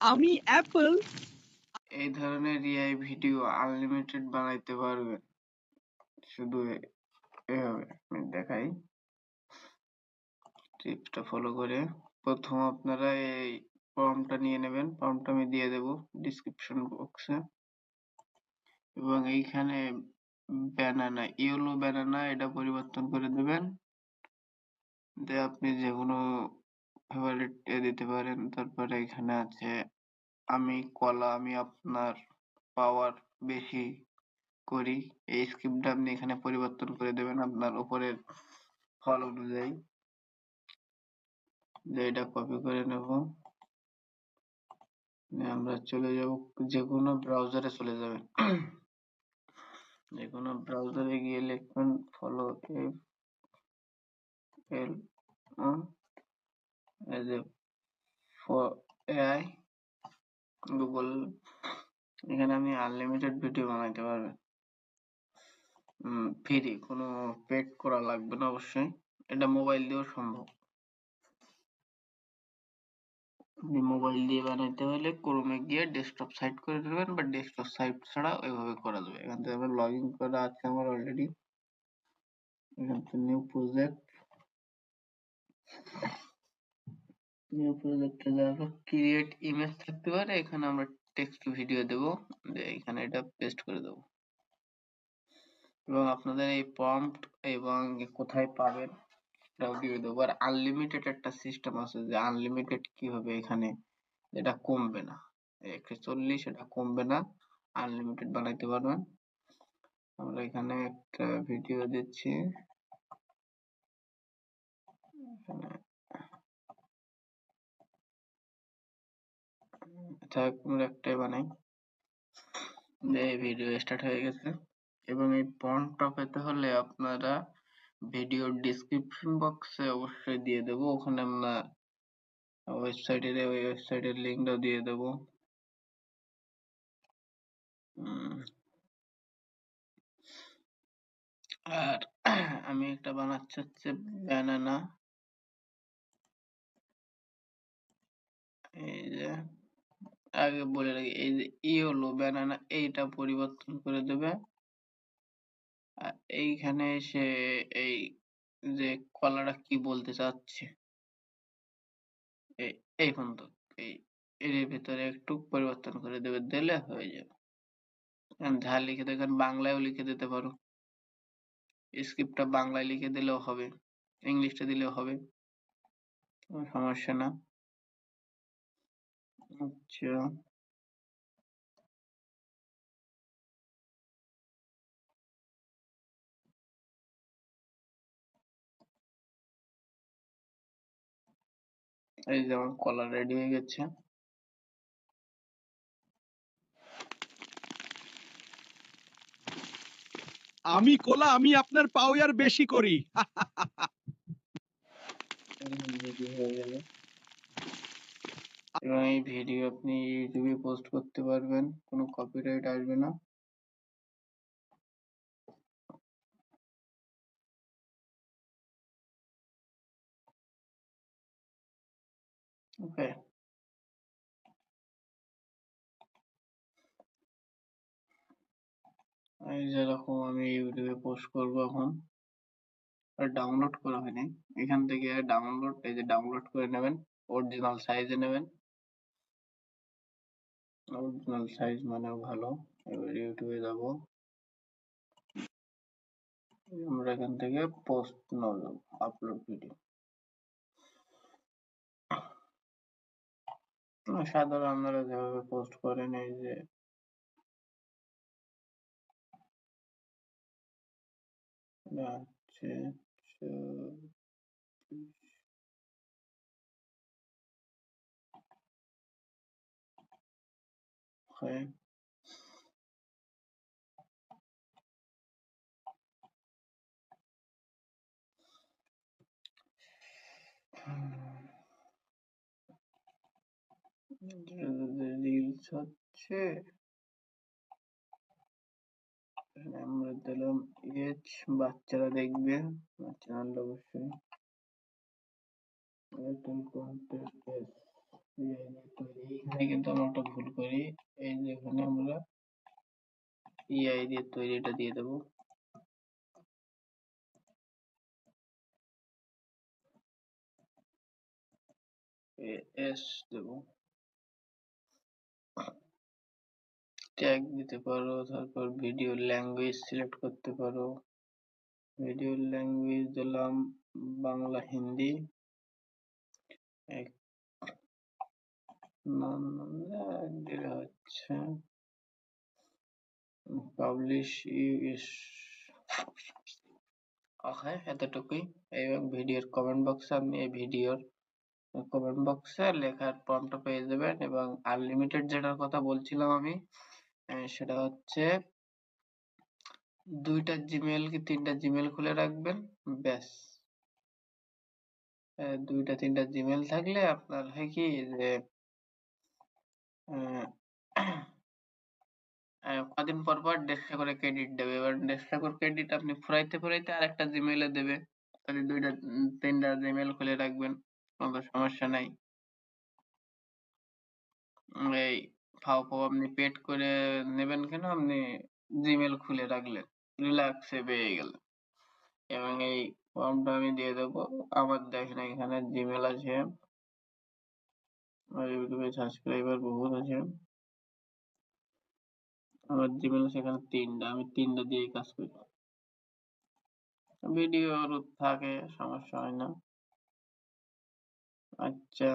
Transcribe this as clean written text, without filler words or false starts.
আমি অ্যাপল। এই ধরনের এআই ভিডিও আনলিমিটেড বানাইতে পারবেন, শুধু এভাবে আমি দেখাই। টিপসটা ফলো করে প্রথম আপনারা এই ফর্মটা নিয়ে নেবেন। ফর্মটা আমি দিয়ে দেব ডিসক্রিপশন বক্সে, এবং এইখানে ব্যানানা, ইয়েলো ব্যানানা, এটা পরিবর্তন করে দেবেন। দিয়ে আপনি যে কোনো ফেভারিট দিতে পারেন। তারপরে এখানে আছে আমি কলা, আমি আপনার পাওয়ার বেশি করি, এই স্ক্রিপ্টটা আপনি এখানে পরিবর্তন করে দেবেন আপনার উপরের ফল অনুযায়ী। যে এটা কপি করে নেব, আমরা চলে যাব, যে কোনো ব্রাউজারে চলে যাবেন। যে কোনো ব্রাউজারে গিয়ে লিখবেন follow F L as A for AI Google. এখানে আপনি আনলিমিটেড ভিডিও বানাইতে পারবেন, ফ্রি, কোনো পেড করা লাগবে না অবশ্যই। এটা মোবাইল দিয়েও সম্ভব। মোবাইল দিয়ে বানাইতে হলে ক্রোমে গিয়ে ডেস্কটপ সাইট করে নেবেন, বা ডেস্কটপ সাইট ছাড়া ওইভাবে করা যাবে। এখান থেকে আমার লগ ইন করা আছে আমার অলরেডি। এখান থেকে নিউ প্রজেক্টে যাওয়ার পর ক্রিয়েট ইমেজ থাকতে পারে, এখানে আমরা টেক্সট ভিডিও দেব, এখানে এটা পেস্ট করে দেব। এবং আপনাদের এই প্রম্পট এবং কোথায় পাবেন সেটাও দিয়ে দেবো। আর আনলিমিটেড একটা সিস্টেম আছে, যে আনলিমিটেড কি হবে এখানে, এটা কমবে না, 140, এটা কমবে না, আনলিমিটেড বানাইতে পারবেন। আমরা এখানে একটা ভিডিও দিচ্ছি, আচ্ছা আমরা একটাই বানাই। এই ভিডিও স্টার্ট হয়ে গেছে। এবং এই ফন্টটা পেতে হলে আপনারা ভিডিওর ডিসক্রিপশন বক্সে অবশ্যই দিয়ে দেবো, ওখানে আমরা ওয়েবসাইটের লিঙ্কটাও দিয়ে দেবো। আর আমি একটা বানাচ্ছি হচ্ছে ব্যানানা, এই যে আগে বলে রাখি, এই যে ইয়েলো ব্যানানা, এইটা পরিবর্তন করে দেবে। আর এইখানে এসে এই যে কলাটা কি বলতে চাচ্ছে, এই পর্যন্ত, এই এর ভিতরে একটু পরিবর্তন করে দেবে, দিলে হয়ে যাবে। যা লিখে দেখেন বাংলায়ও লিখে দিতে পারো, স্ক্রিপ্টটা বাংলায় লিখে দিলেও হবে, ইংলিশটা দিলেও হবে, কোনো সমস্যা না। আচ্ছা, এই যে আমার কলা রেডি হয়ে গেছে। আমি কোলা, আমি আপনার পাওয়ার বেশি করি। রেডি হয়ে গেল, এবং এই ভিডিও আপনি ইউটিউবে পোস্ট করতে পারবেন, কোনো কপিরাইট আসবে না। ওকে, এই যেরকম আমি ইউটিউবে পোস্ট করব এখন, ডাউনলোড করা হয়নি, এখান থেকে ডাউনলোড, এই যে ডাউনলোড করে নেবেন, অরিজিনাল সাইজে নেবেন, অরিজিনাল সাইজ মানেও ভালো। এবার ইউটিউবে যাব, আমরা এখান থেকে পোস্ট নাও যাব, আপলোড ভিডিও। সাধারণ আপনারা যেভাবে পোস্ট করেন, এই যে হচ্ছে হয়, রিলস হচ্ছে, আমরা দিলাম এজ, বাচ্চারা দেখবে, বাচ্চারা অবশ্যই, এইখানে কিন্তু আমরা একটা ভুল করি, এই যে এখানে আমরা ইআই দিয়ে তৈরি এটা দিয়ে দেবো। এস দেবো, ট্যাগ দিতে পারো, তারপর ভিডিও ল্যাঙ্গুয়েজ সিলেক্ট করতে পারো। ভিডিও ল্যাঙ্গুয়েজ দিলাম বাংলা হিন্দি, দিলে হচ্ছে পাবলিশ ইউএস। ওকে, এতটুকুই। এবং ভিডিওর কমেন্ট বক্সে আপনি এই ভিডিওর কমেন্ট বক্সে লেখার প্রম্পটটা পেয়ে যাবেন। এবং আনলিমিটেড যেটার কথা বলছিলাম আমি, সেটা হচ্ছে 2টা জিমেল কি 3টা জিমেল খুলে রাখবেন, ব্যাস। 2টা 3টা জিমেল থাকলে আপনার হয় কি যে কদিন পর পর 150 করে ক্রেডিট দেবে। এবার 150 করে ক্রেডিট আপনি ফুরাইতে ফুরাইতে আরেকটা জিমেইলে দেবে। তাহলে 2টা 3টা জিমেইল খুলে রাখবেন, কোনো সমস্যা নাই। এই ফাও ফাও আপনি পেড করে নেবেন কেন, আপনি জিমেইল খুলে রাখলেন, রিল্যাক্সে পেয়ে গেলেন। এবং এই ফর্মটা আমি দিয়ে দেবো। আমার দেখেন এখানে জিমেইল আছে, আমার ইউটিউবে সাবস্ক্রাইবার বহুত আছে, আমার জিমেইল সেখানে 3টা, আমি 3টা দিয়ে কাজ করি। ভিডিও থাকে, সমস্যা হয় না। আচ্ছা।